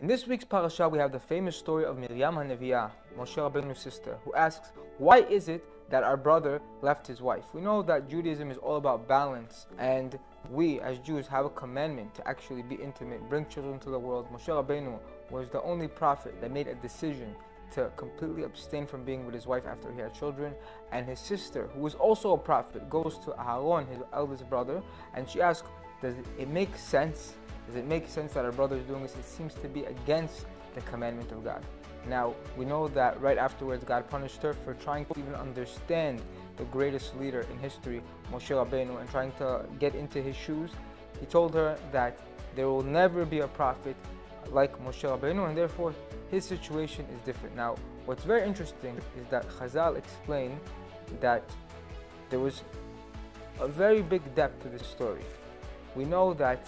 In this week's parasha, we have the famous story of Miriam HaNeviah, Moshe Rabbeinu's sister, who asks, why is it that our brother left his wife? We know that Judaism is all about balance, and we as Jews have a commandment to actually be intimate, bring children to the world. Moshe Rabbeinu was the only prophet that made a decision to completely abstain from being with his wife after he had children. And his sister, who was also a prophet, goes to Aaron, his eldest brother, and she asks, does it make sense? Does it make sense that our brother is doing this? It seems to be against the commandment of God. Now, we know that right afterwards, God punished her for trying to even understand the greatest leader in history, Moshe Rabbeinu, and trying to get into his shoes. He told her that there will never be a prophet like Moshe Rabbeinu, and therefore his situation is different. Now, what's very interesting is that Chazal explained that there was a very big depth to this story. We know that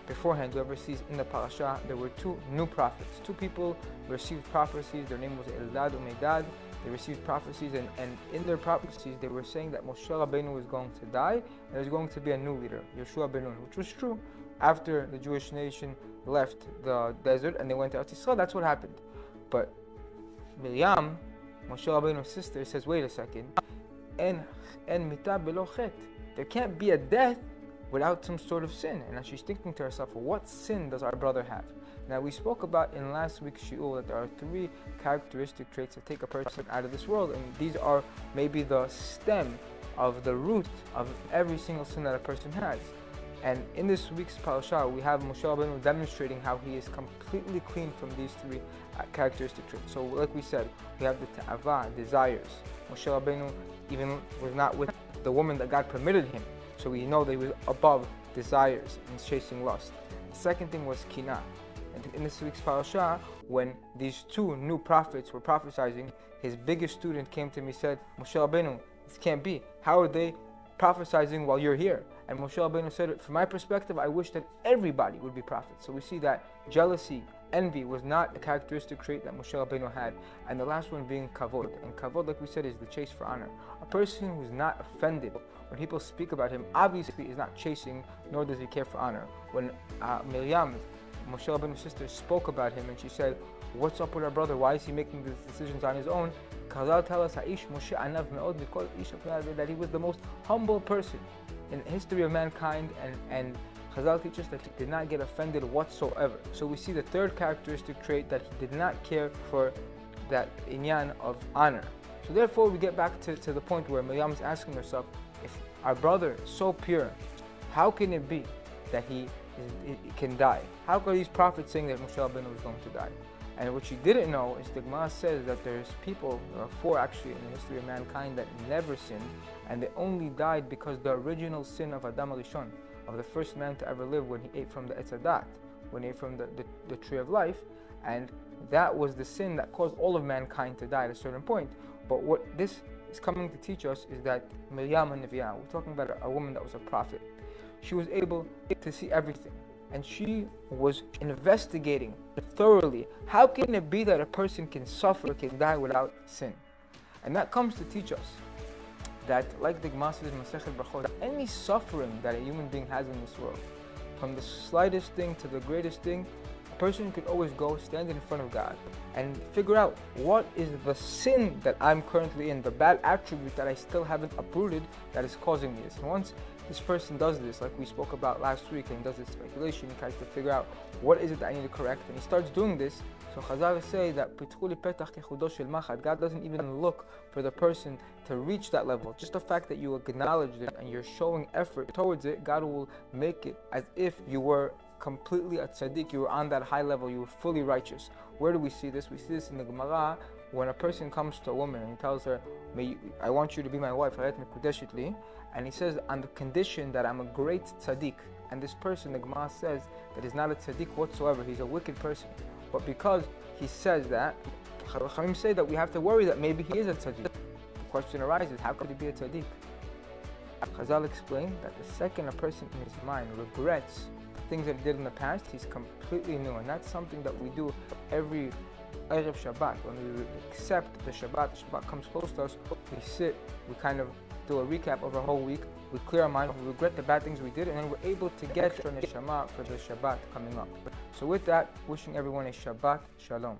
beforehand, whoever sees in the parasha, there were two new prophets. Two people received prophecies. Their name was Eldad and Medad. They received prophecies, and in their prophecies, they were saying that Moshe Rabbeinu was going to die, and there's going to be a new leader, Yeshua ben Nun, which was true. After the Jewish nation left the desert and they went to Eretz Yisrael, that's what happened. But Miriam, Moshe Rabbeinu's sister, says, wait a second, en mita belo chet. There can't be a death without some sort of sin. And now she's thinking to herself, well, what sin does our brother have? Now, we spoke about in last week's shiur that there are three characteristic traits that take a person out of this world, and these are maybe the stem of the root of every single sin that a person has. And in this week's parasha, we have Moshe Rabbeinu demonstrating how he is completely clean from these three characteristic traits. So, like we said, we have the ta'ava, desires. Moshe Rabbeinu even was not with the woman that God permitted him. So we know that he was above desires and chasing lust. The second thing was kina. And in this week's parasha, when these two new prophets were prophesying, his biggest student came to me and said, Moshe Rabbeinu, this can't be. How are they prophesying while you're here? And Moshe Rabbeinu said, from my perspective, I wish that everybody would be prophets. So we see that jealousy, envy was not a characteristic trait that Moshe Rabbeinu had. And the last one being kavod. And kavod, like we said, is the chase for honor. A person who's not offended when people speak about him, obviously is not chasing, nor does he care for honor. When Miriam, Moshe Rabbeinu's sister, spoke about him and she said, what's up with our brother? Why is he making these decisions on his own? Chazal tell us that he was the most humble person in the history of mankind, and Chazal teaches that he did not get offended whatsoever. So we see the third characteristic trait, that he did not care for that inyan of honor. So therefore we get back to the point where Miriam is asking herself, if our brother is so pure, how can it be that he can die? How are these prophets saying that Moshe Rabbeinu is going to die? And what she didn't know is the Gemara says that there's people, there are four actually in the history of mankind, that never sinned, and they only died because the original sin of Adam Rishon, of the first man to ever live, when he ate from the Etz Hadat, when he ate from the tree of life, and that was the sin that caused all of mankind to die at a certain point. But what this is coming to teach us is that Miriam HaNeviah, we're talking about a woman that was a prophet, she was able to see everything. And she was investigating thoroughly, how can it be that a person can suffer, can die without sin? And that comes to teach us that, like the Gemara says in Masechet Brachot, any suffering that a human being has in this world, from the slightest thing to the greatest thing, a person could always go stand in front of God and figure out what is the sin that I'm currently in, the bad attribute that I still haven't uprooted that is causing me this. And once this person does this, like we spoke about last week, and does this speculation, he tries to figure out what is it that I need to correct, and he starts doing this. So Chazal say that God doesn't even look for the person to reach that level. Just the fact that you acknowledge it and you're showing effort towards it, God will make it as if you were completely a tzaddik, you were on that high level, you were fully righteous. Where do we see this? We see this in the Gemara when a person comes to a woman and he tells her, I want you to be my wife, and he says, on the condition that I'm a great tzaddik. And this person, the Gemara says, that is not a tzaddik whatsoever, he's a wicked person. But because he says that, Chachamim say that we have to worry that maybe he is a tzaddik. The question arises, how could he be a tzaddik? Chazal explained that the second a person in his mind regrets things that he did in the past, he's completely new. And that's something that we do every Erev Shabbat. When we accept the Shabbat comes close to us, we sit, we kind of do a recap of our whole week, we clear our mind, we regret the bad things we did, and then we're able to get our neshama for the Shabbat coming up. So with that, wishing everyone a Shabbat Shalom.